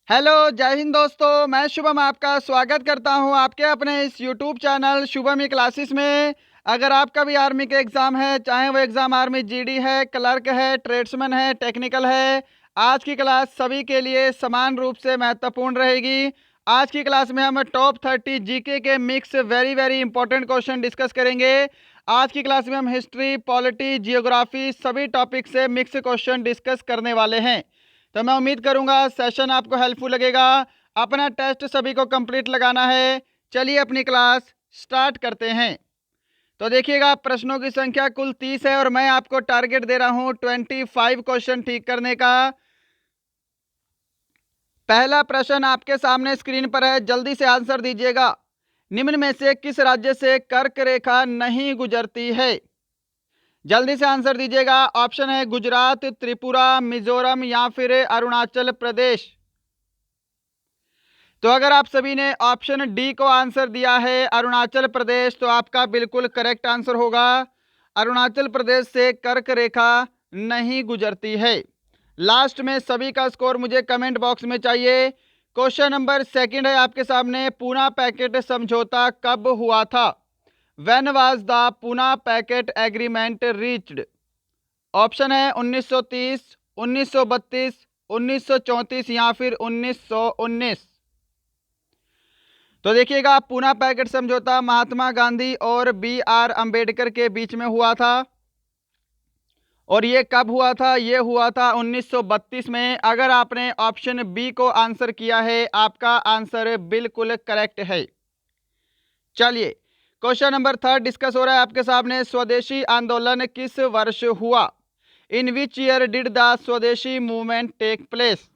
Hello, जय हिंद दोस्तों। मैं शुभम आपका स्वागत करता हूं आपके अपने इस यूट्यूब चैनल शुभम ई क्लासेस में। अगर आपका भी आर्मी के एग्ज़ाम है, चाहे वो एग्ज़ाम आर्मी जीडी है, क्लर्क है, ट्रेड्समैन है, टेक्निकल है, आज की क्लास सभी के लिए समान रूप से महत्वपूर्ण रहेगी। आज की क्लास में हम टॉप 30 जीके के mix very very important question discuss करेंगे। आज की क्लास में हम हिस्ट्री, पॉलिटी, जियोग्राफी सभी टॉपिक से मिक्स क्वेश्चन डिस्कस करने वाले हैं। तो मैं उम्मीद करूंगा सेशन आपको हेल्पफुल लगेगा। अपना टेस्ट सभी को कंप्लीट लगाना है। चलिए अपनी क्लास स्टार्ट करते हैं। तो देखिएगा, प्रश्नों की संख्या कुल 30 है और मैं आपको टारगेट दे रहा हूं 25 क्वेश्चन ठीक करने का। पहला प्रश्न आपके सामने स्क्रीन पर है, जल्दी से आंसर दीजिएगा। निम्न में से किस राज्य से कर्क रेखा नहीं गुजरती है? जल्दी से आंसर दीजिएगा। ऑप्शन है गुजरात, त्रिपुरा, मिजोरम या फिर अरुणाचल प्रदेश। तो अगर आप सभी ने ऑप्शन डी को आंसर दिया है अरुणाचल प्रदेश, तो आपका बिल्कुल करेक्ट आंसर होगा। अरुणाचल प्रदेश से कर्क रेखा नहीं गुजरती है। लास्ट में सभी का स्कोर मुझे कमेंट बॉक्स में चाहिए। क्वेश्चन नंबर सेकंड है आपके सामने, पूना पैकेट समझौता कब हुआ था? When was the Poona packet agreement reached? Option है 1930, 1932, 1934 या फिर 1919। तो देखिएगा, पूना पैकेट समझौता महात्मा गांधी और बी.आर. अंबेडकर के बीच में हुआ था। और ये कब हुआ था? ये हुआ था 1932 में। अगर आपने ऑप्शन बी को आंसर किया है, आपका आंसर बिल्कुल करेक्ट है। चलिए, क्वेश्चन नंबर थर्ड डिस्कस हो रहा है आपके सामने। स्वदेशी आंदोलन किस वर्ष हुआ? इन विच ईयर डिड द स्वदेशी मूवमेंट टेक प्लेस?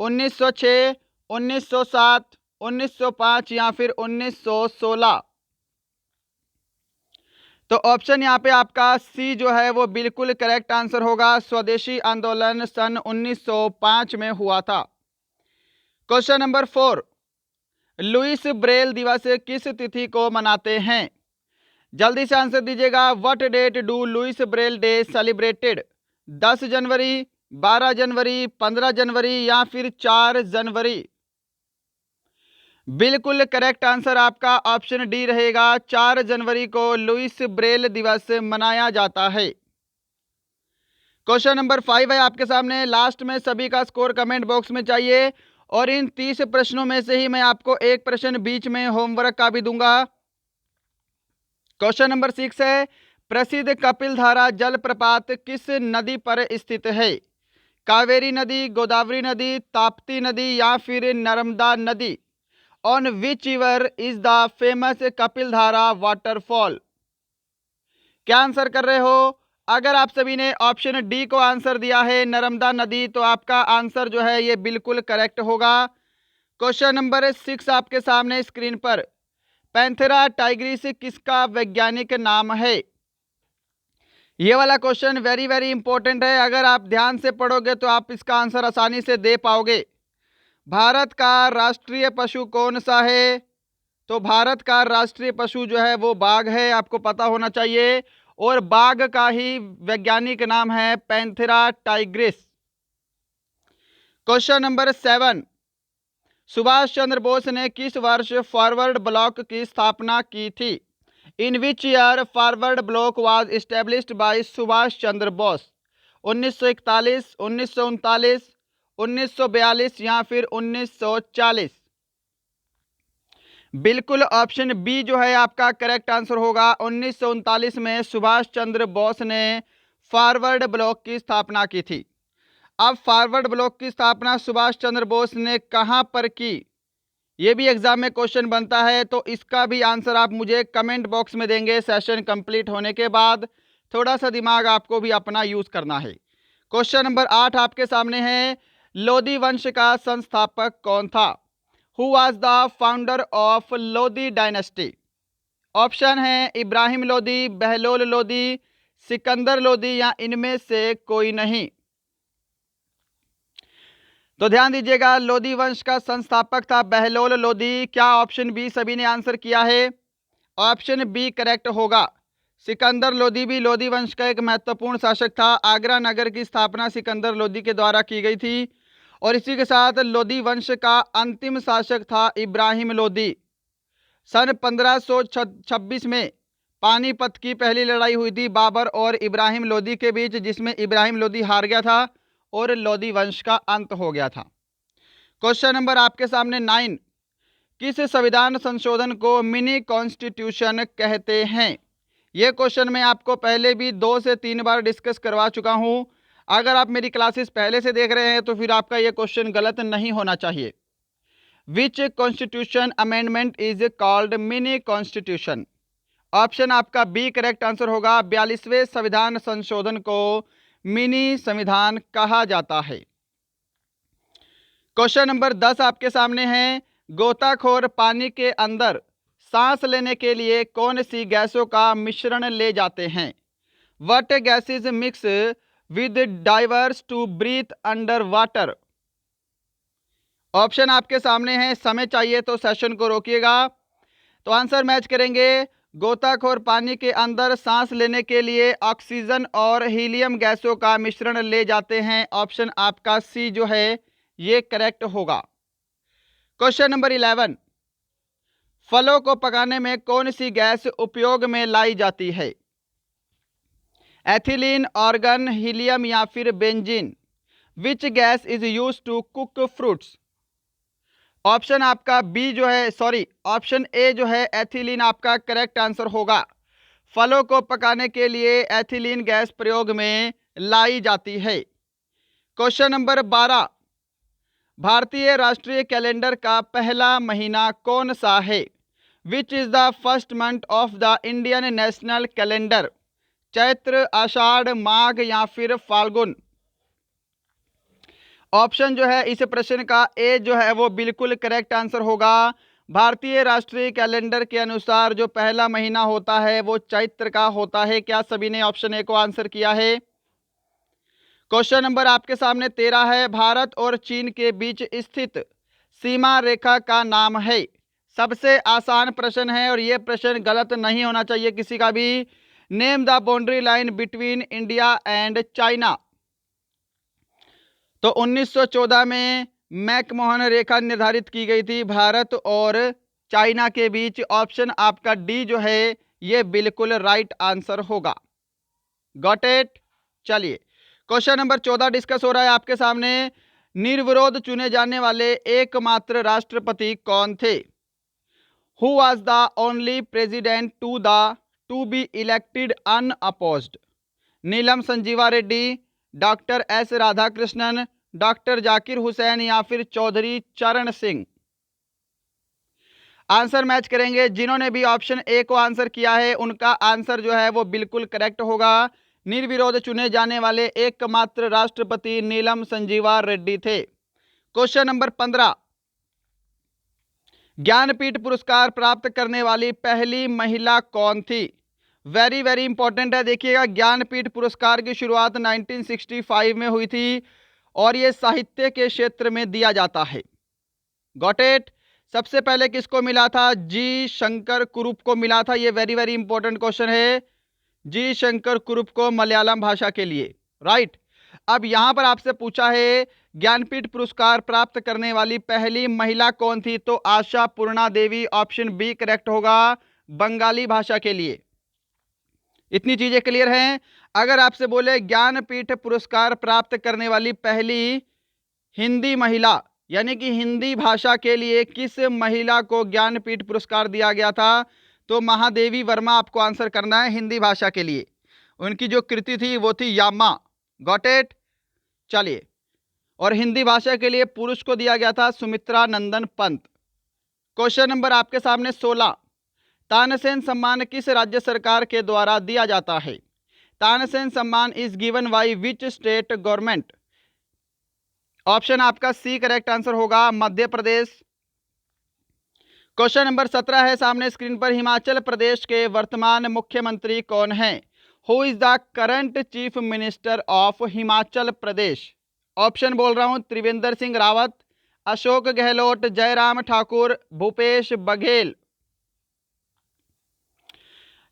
1906, 1907, 1905 या फिर 1916? तो ऑप्शन यहाँ पे आपका सी जो है वो बिल्कुल करेक्ट आंसर होगा। स्वदेशी आंदोलन सन 1905 में हुआ था। क्वेश्चन नंबर 4, लुइस ब्रेल दिवस किस तिथि को मनाते हैं? जल्दी से आंसर दीजिएगा। What date do Louis Braille day celebrated? 10 जनवरी, 12 जनवरी, 15 जनवरी या फिर 4 जनवरी? बिल्कुल करेक्ट आंसर आपका ऑप्शन डी रहेगा। 4 जनवरी को लुइस ब्रेल दिवस मनाया जाता है। क्वेश्चन नंबर 5 है आपके सामने। लास्ट में सभी का स्कोर कमेंट बॉक्स में चाहिए और इन 30 प्रश्नों में से ही मैं आपको एक प्रश्न बीच में होमवर्क का भी दूंगा। क्वेश्चन नंबर 6 है, प्रसिद्ध कपिलधारा जलप्रपात किस नदी पर स्थित है? कावेरी नदी, गोदावरी नदी, ताप्ती नदी या फिर नर्मदा नदी? On which river is the famous Kapildhara waterfall? क्या आंसर कर रहे हो? अगर आप सभी ने ऑप्शन डी को आंसर दिया है नर्मदा नदी, तो आपका आंसर जो है ये बिल्कुल करेक्ट होगा। क्वेश्चन नंबर 6 आपके सामने स्क्रीन पर, पैंथेरा टाइग्रिस किसका वैज्ञानिक नाम है? ये वाला क्वेश्चन वेरी वेरी इंपॉर्टेंट है। अगर आप ध्यान से पढ़ोगे तो आप इसका आंसर आसानी से दे पाओगे। भारत का राष्ट्रीय पशु कौन सा है? तो भारत का राष्ट्रीय पशु जो है वो बाघ है, आपको पता होना चाहिए। और बाघ का ही वैज्ञानिक नाम है Panthera tigris. Question number 7, Subhash Chandra Bose ने किस वर्ष फॉरवर्ड ब्लॉक की स्थापना की थी? In which year Forward Bloc was established by Subhash Chandra Bose? 1941, 1939, 1942 या फिर 1940? बिल्कुल ऑप्शन बी जो है आपका करेक्ट आंसर होगा। 1939 में सुभाष चंद्र बोस ने फॉरवर्ड ब्लॉक की स्थापना की थी। अब फॉरवर्ड ब्लॉक की स्थापना सुभाष चंद्र बोस ने कहां पर की? ये भी एग्जाम में क्वेश्चन बनता है, तो इसका भी आंसर आप मुझे कमेंट बॉक्स में देंगे सेशन कंप्लीट होने के बाद। थोड़ा सा दिमाग आपको भी अपना यूज करना है। क्वेश्चन नंबर 8 आपके सामने है, लोधी वंश का संस्थापक कौन था? Who was the founder of Lodhi dynasty? Option है इब्राहिम लोधी, बहलोल लोधी, सिकंदर लोधी या इनमें से कोई नहीं? तो ध्यान दीजिएगा, लोधी वंश का संस्थापक था बहलोल लोधी। क्या ऑप्शन बी सभी ने आंसर किया है? ऑप्शन बी करेक्ट होगा। सिकंदर लोधी भी लोधी वंश का एक महत्वपूर्ण शासक था। आगरा नगर की स्थापना सिकंदर लोधी के द्वारा की गई थी। और इसी के साथ लोदी वंश का अंतिम शासक था इब्राहिम लोदी। सन 1526 में पानीपत की पहली लड़ाई हुई थी बाबर और इब्राहिम लोदी के बीच, जिसमें इब्राहिम लोदी हार गया था और लोदी वंश का अंत हो गया था। क्वेश्चन नंबर आपके सामने 9, किस संविधान संशोधन को मिनी कॉन्स्टिट्यूशन कहते हैं? यह क्वेश्चन मैं आपको पहले भी 2 से 3 बार डिस्कस करवा चुका हूं। अगर आप मेरी क्लासेस पहले से देख रहे हैं तो फिर आपका यह क्वेश्चन गलत नहीं होना चाहिए। Which constitution amendment is called mini constitution? Option आपका बी करेक्ट आंसर होगा। 42वें संविधान संशोधन को मिनी संविधान कहा जाता है। क्वेश्चन नंबर 10 आपके सामने है, गोताखोर पानी के अंदर सांस लेने के लिए कौन सी गैसों का मिश्रण ले जाते हैं? What gases mix with divers to breathe under water? Option आपके सामने है, समय चाहिए तो सेशन को रोकिएगा। तो आंसर मैच करेंगे। गोताखोर पानी के अंदर सांस लेने के लिए ऑक्सीजन और हीलियम गैसों का मिश्रण ले जाते हैं। ऑप्शन आपका सी जो है ये करेक्ट होगा। क्वेश्चन नंबर 11, फलों को पकाने में कौन सी गैस उपयोग में लाई जाती है? एथिलीन, ऑर्गन, हीलियम या फिर benzene? Which gas is use to cook fruits? Option आपका बी जो है, सॉरी, ऑप्शन ए जो है एथिलीन आपका करेक्ट आंसर होगा। फलों को पकाने के लिए एथिलीन गैस प्रयोग में लाई जाती है। क्वेश्चन नंबर 12, भारतीय राष्ट्रीय कैलेंडर का पहला महीना कौन सा है? Which is the first month of the Indian national calendar? Chaitra, Ashadha, Magha या फिर फाल्गुन? ऑप्शन जो है इस प्रश्न का ए जो है वो बिल्कुल करेक्ट आंसर होगा। भारतीय राष्ट्रीय कैलेंडर के अनुसार जो पहला महीना होता है वो चैत्र का होता है। क्या सभी ने ऑप्शन ए को आंसर किया है? क्वेश्चन नंबर आपके सामने 13 है, भारत और चीन के बीच स्थित सीमा रेखा का नाम है? सबसे आसान प्रश्न है और ये प्रश्न गलत नहीं होना चाहिए किसी का भी। Name the boundary line between India and China? तो 1914 में मैकमोहन रेखा निर्धारित की गई थी भारत और चाइना के बीच। ऑप्शन आपका डी जो है ये बिल्कुल राइट आंसर होगा। Got it? चलिए क्वेश्चन नंबर 14 डिस्कस हो रहा है आपके सामने। निर्विरोध चुने जाने वाले एकमात्र राष्ट्रपति कौन थे? Who was the only president to be elected unopposed? Neelam Sanjiva Reddy, doctor S Radhakrishnan, doctor Zakir Hussain या फिर चौधरी चरण सिंह? आंसर मैच करेंगे। जिन्होंने भी ऑप्शन ए को आंसर किया है उनका आंसर जो है वो बिल्कुल करेक्ट होगा। निर्विरोध चुने जाने वाले एकमात्र राष्ट्रपति नीलम संजीवा रेड्डी थे। क्वेश्चन नंबर 15, ज्ञानपीठ पुरस्कार प्राप्त करने वाली पहली महिला कौन थी? वेरी वेरी इंपॉर्टेंट है। देखिएगा, ज्ञानपीठ पुरस्कार की शुरुआत 1965 में हुई थी और ये साहित्य के क्षेत्र में दिया जाता है। Got it? सबसे पहले किसको मिला था? जी शंकर कुरुप को मिला था। ये वेरी वेरी इंपॉर्टेंट क्वेश्चन है। जी शंकर कुरुप को मलयालम भाषा के लिए, राइट। अब यहां पर आपसे पूछा है ज्ञानपीठ पुरस्कार प्राप्त करने वाली पहली महिला कौन थी? तो आशा पूर्णा देवी, ऑप्शन बी करेक्ट होगा, बंगाली भाषा के लिए। इतनी चीजें क्लियर हैं। अगर आपसे बोले ज्ञानपीठ पुरस्कार प्राप्त करने वाली पहली हिंदी महिला, यानी कि हिंदी भाषा के लिए किस महिला को ज्ञानपीठ पुरस्कार दिया गया था? तो महादेवी वर्मा आपको आंसर करना है। हिंदी भाषा के लिए उनकी जो कृति थी वो थी यामा। Got it? चलिए, और हिंदी भाषा के लिए पुरुष को दिया गया था सुमित्रा नंदन पंत। क्वेश्चन नंबर आपके सामने 16, तानसेन सम्मान किस राज्य सरकार के द्वारा दिया जाता है? तानसेन सम्मान is given by which state government? Option आपका सी करेक्ट आंसर होगा, मध्य प्रदेश। क्वेश्चन नंबर 17 है सामने स्क्रीन पर। हिमाचल प्रदेश के वर्तमान मुख्यमंत्री कौन हैं? Who is the current chief minister of Himachal Pradesh? Option बोल रहा हूं, त्रिवेंद्र सिंह रावत, अशोक गहलोत, जयराम ठाकुर, भूपेश बघेल।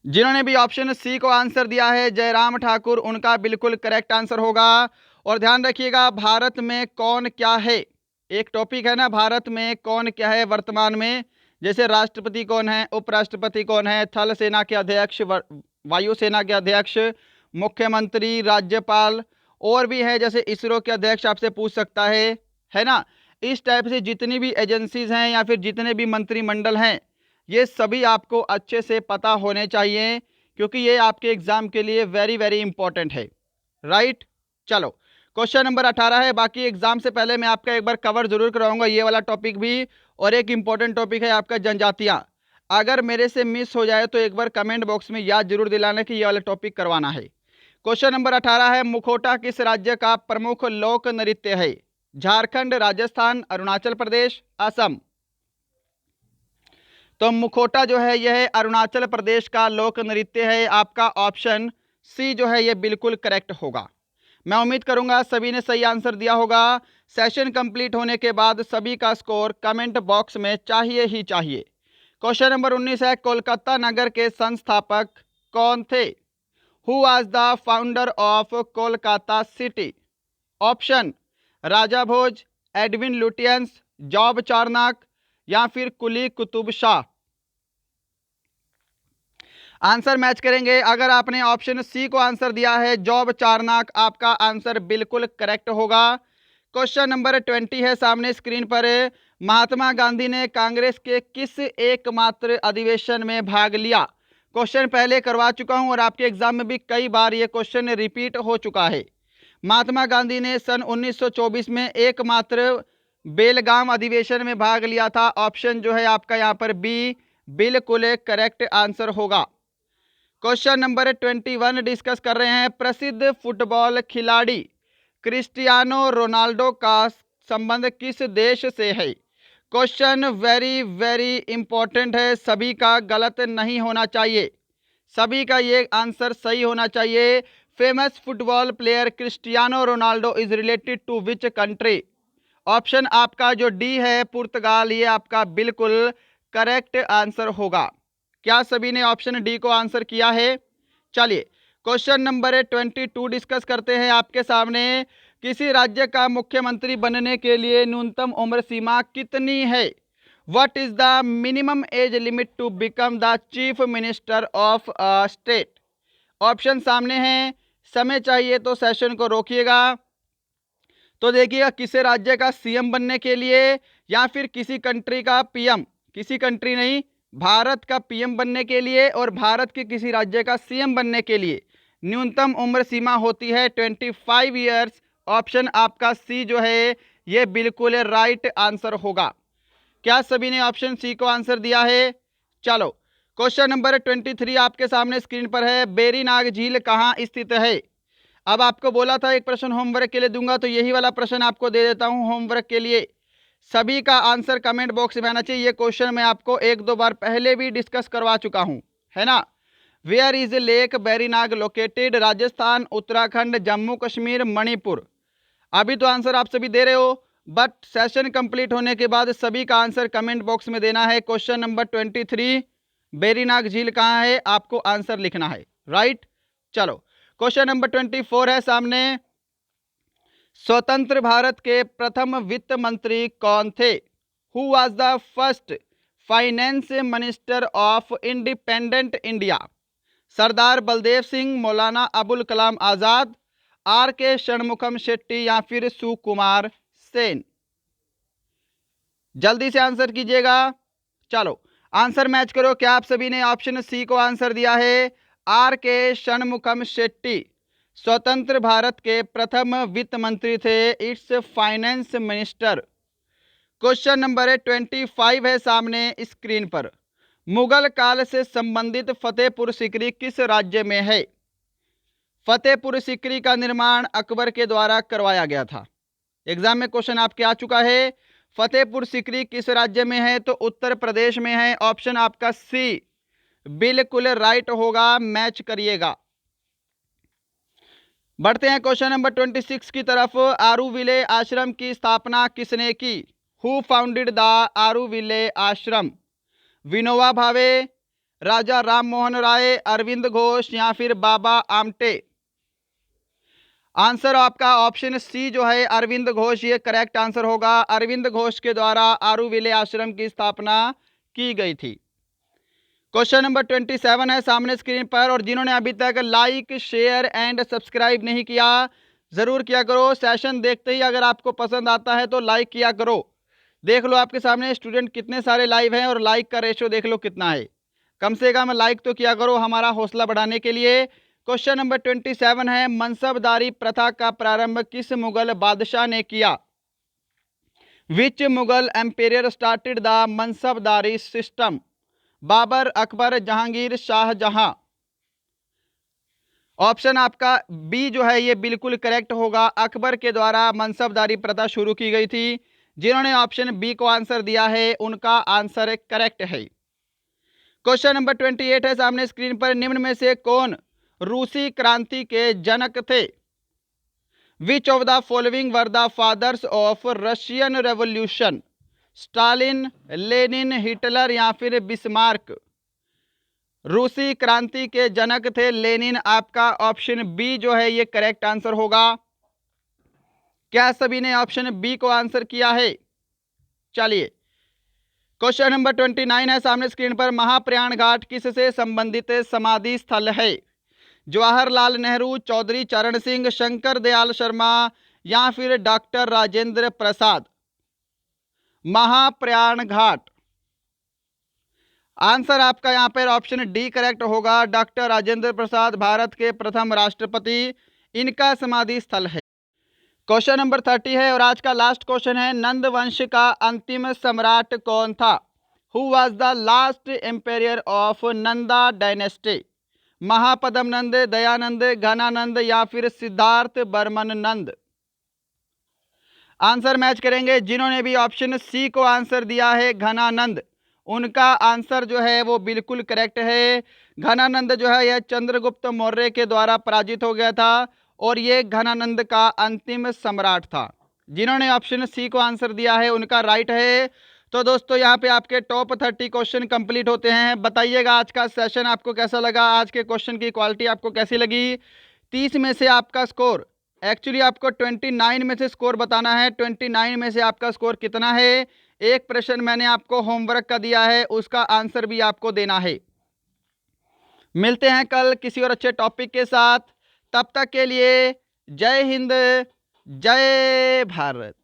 जिन्होंने भी ऑप्शन सी को आंसर दिया है जयराम ठाकुर, उनका बिल्कुल करेक्ट आंसर होगा। और ध्यान रखिएगा, भारत में कौन क्या है, एक टॉपिक है ना, भारत में कौन क्या है वर्तमान में। जैसे राष्ट्रपति कौन है, उपराष्ट्रपति कौन है, थल सेना के अध्यक्ष, वायुसेना के अध्यक्ष, मुख्यमंत्री, राज्यपाल, और भी है जैसे इसरो के अध्यक्ष आपसे पूछ सकता है ना। इस टाइप से जितनी भी एजेंसीज हैं या फिर जितने भी मंत्रिमंडल हैं, ये सभी आपको अच्छे से पता होने चाहिए, क्योंकि ये आपके एग्जाम के लिए वेरी वेरी इंपॉर्टेंट है। राइट, चलो क्वेश्चन नंबर 18 है। बाकी एग्जाम से पहले मैं आपका एक बार कवर जरूर कराऊंगा ये वाला टॉपिक भी, और एक इंपॉर्टेंट टॉपिक है आपका जनजातियां। अगर मेरे से मिस हो जाए तो एक बार कमेंट बॉक्स में याद जरूर दिलाना कि ये वाला टॉपिक करवाना है। क्वेश्चन नंबर 18 है, मुखौटा किस राज्य का प्रमुख लोक नृत्य है? झारखंड, राजस्थान, अरुणाचल प्रदेश, असम। तो मुखौटा जो है यह अरुणाचल प्रदेश का लोक नृत्य है। आपका ऑप्शन सी जो है यह बिल्कुल करेक्ट होगा। मैं उम्मीद करूंगा सभी ने सही आंसर दिया होगा। सेशन कंप्लीट होने के बाद सभी का स्कोर कमेंट बॉक्स में चाहिए ही चाहिए। क्वेश्चन नंबर 19 है, कोलकाता नगर के संस्थापक कौन थे? Who was the founder of Kolkata city? Option Raja Bhoj, Edwin Lutyens, Job Charnock या फिर कुली कुतुब शाह। आंसर मैच करेंगे। अगर आपने ऑप्शन सी को आंसर दिया है जॉब चार्नक, आपका आंसर बिल्कुल करेक्ट होगा। क्वेश्चन नंबर 20 है सामने स्क्रीन पर, महात्मा गांधी ने कांग्रेस के किस एकमात्र अधिवेशन में भाग लिया? क्वेश्चन पहले करवा चुका हूं और आपके एग्जाम में भी कई बार ये क्वेश्चन रिपीट हो चुका है। महात्मा गांधी ने सन 1924 में एकमात्र बेलगाम अधिवेशन में भाग लिया था। ऑप्शन जो है आपका यहाँ पर बी बिल्कुल करेक्ट आंसर होगा। क्वेश्चन नंबर 21 डिस्कस कर रहे हैं, प्रसिद्ध फुटबॉल खिलाड़ी क्रिस्टियानो रोनाल्डो का संबंध किस देश से है? क्वेश्चन वेरी वेरी इंपॉर्टेंट है, सभी का गलत नहीं होना चाहिए, सभी का ये आंसर सही होना चाहिए। Famous football player Cristiano Ronaldo is related to which country? Option आपका जो डी है पुर्तगाल, ये आपका बिल्कुल करेक्ट आंसर होगा। क्या सभी ने ऑप्शन डी को आंसर किया है? चलिए क्वेश्चन नंबर 22 डिस्कस करते हैं आपके सामने। किसी राज्य का मुख्यमंत्री बनने के लिए न्यूनतम उम्र सीमा कितनी है? What is the minimum age limit to become the chief minister of a state? Option सामने हैं, समय चाहिए तो सेशन को रोकिएगा। तो देखिएगा, किसी राज्य का सीएम बनने के लिए या फिर किसी कंट्री का पीएम, किसी कंट्री नहीं, भारत का पीएम बनने के लिए और भारत के किसी राज्य का सीएम बनने के लिए न्यूनतम उम्र सीमा होती है 25 ईयर्स। ऑप्शन आपका सी जो है ये बिल्कुल राइट आंसर होगा। क्या सभी ने ऑप्शन सी को आंसर दिया है? चलो क्वेश्चन नंबर 23 आपके सामने स्क्रीन पर है, बेरीनाग झील कहाँ स्थित है? अब आपको बोला था एक प्रश्न होमवर्क के लिए दूंगा, तो यही वाला प्रश्न आपको दे देता हूं होमवर्क के लिए। सभी का आंसर कमेंट बॉक्स में आना चाहिए। ये क्वेश्चन मैं आपको एक दो बार पहले भी डिस्कस करवा चुका हूं, है ना। Where is lake Berinag located? Rajasthan, Uttarakhand, Jammu Kashmir, Manipur. अभी तो आंसर आप सभी दे रहे हो, बट सेशन कंप्लीट होने के बाद सभी का आंसर कमेंट बॉक्स में देना है। क्वेश्चन नंबर 23 बेरीनाग झील कहाँ है, आपको आंसर लिखना है। राइट, चलो क्वेश्चन नंबर 24 है सामने, स्वतंत्र भारत के प्रथम वित्त मंत्री कौन थे? Who was the first finance minister of independent India? Sardar Baldev Singh, Maulana Abul Kalam Azad, are के षणमुखम शेट्टी या फिर सुकुमार सेन? जल्दी से आंसर कीजिएगा। चलो आंसर मैच करो। क्या आप सभी ने ऑप्शन सी को आंसर दिया है? आर के षणमुखम शेट्टी स्वतंत्र भारत के प्रथम वित्त मंत्री थे, it's finance minister. Question number 25 है सामने स्क्रीन पर, मुगल काल से संबंधित फतेहपुर सीकरी किस राज्य में है? फतेहपुर सीकरी का निर्माण अकबर के द्वारा करवाया गया था। एग्जाम में क्वेश्चन आपके आ चुका है, फतेहपुर सीकरी किस राज्य में है? तो उत्तर प्रदेश में है। ऑप्शन आपका सी बिल्कुल राइट होगा, मैच करिएगा। बढ़ते हैं क्वेश्चन नंबर 26 की तरफ, आरूविले आश्रम की स्थापना किसने की? हु फाउंडेड द आरूविले आश्रम? विनोबा भावे, राजा राम मोहन राय, अरविंद घोष या फिर बाबा आमटे? आंसर आपका ऑप्शन सी जो है अरविंद घोष, ये करेक्ट आंसर होगा। अरविंद घोष के द्वारा आरुविले आश्रम की स्थापना की गई थी। क्वेश्चन नंबर 27 है सामने स्क्रीन पर, और जिन्होंने अभी तक लाइक शेयर एंड सब्सक्राइब नहीं किया जरूर किया करो। सेशन देखते ही अगर आपको पसंद आता है तो लाइक किया करो। देख लो आपके सामने स्टूडेंट कितने सारे लाइव हैं और लाइक का रेशियो देख लो कितना है। कम से कम लाइक तो किया करो हमारा हौसला बढ़ाने के लिए। क्वेश्चन नंबर 27 है मनसबदारी प्रथा का प्रारंभ किस मुगल बादशाह ने किया? Which Mughal emperor started the mansabdari system? Babur, Akbar, Jahangir, Shah Jahan. Option आपका बी जो है ये बिल्कुल करेक्ट होगा। अकबर के द्वारा मनसबदारी प्रथा शुरू की गई थी। जिन्होंने ऑप्शन बी को आंसर दिया है उनका आंसर करेक्ट है। क्वेश्चन नंबर 28 है सामने स्क्रीन पर, निम्न में से कौन रूसी क्रांति के जनक थे? Which of the following were the fathers of Russian revolution? Stalin, Lenin, Hitler या फिर बिस्मार्क? रूसी क्रांति के जनक थे लेनिन। आपका ऑप्शन बी जो है ये करेक्ट आंसर होगा। क्या सभी ने ऑप्शन बी को आंसर किया है? चलिए क्वेश्चन नंबर 29 है सामने स्क्रीन पर, महाप्रयाण घाट किससे संबंधित समाधि स्थल है? जवाहरलाल नेहरू, चौधरी चरण सिंह, शंकर दयाल शर्मा या फिर डॉक्टर राजेंद्र प्रसाद? महाप्रयाण घाट आंसर आपका यहाँ पर ऑप्शन डी करेक्ट होगा। डॉक्टर राजेंद्र प्रसाद भारत के प्रथम राष्ट्रपति, इनका समाधि स्थल है। क्वेश्चन नंबर 30 है और आज का लास्ट क्वेश्चन है, नंद वंश का अंतिम सम्राट कौन था? Who was the last emperor of Nanda dynasty? Mahapadma Nanda, Dayanand, Ghananand या फिर सिद्धार्थ बर्मन नंद? आंसर मैच करेंगे। जिन्होंने भी ऑप्शन सी को आंसर दिया है घनानंद, उनका आंसर जो है वो बिल्कुल करेक्ट है। घनानंद जो है यह चंद्रगुप्त मौर्य के द्वारा पराजित हो गया था और ये घनानंद का अंतिम सम्राट था। जिन्होंने ऑप्शन सी को आंसर दिया है उनका राइट है। तो दोस्तों यहाँ पे आपके टॉप 30 क्वेश्चन कंप्लीट होते हैं। बताइएगा आज का सेशन आपको कैसा लगा, आज के क्वेश्चन की क्वालिटी आपको कैसी लगी। 30 में से आपका स्कोर, एक्चुअली आपको 29 में से स्कोर बताना है। 29 में से आपका स्कोर कितना है? एक प्रश्न मैंने आपको होमवर्क का दिया है, उसका आंसर भी आपको देना है। मिलते हैं कल किसी और अच्छे टॉपिक के साथ। तब तक के लिए जय हिंद, जय भारत।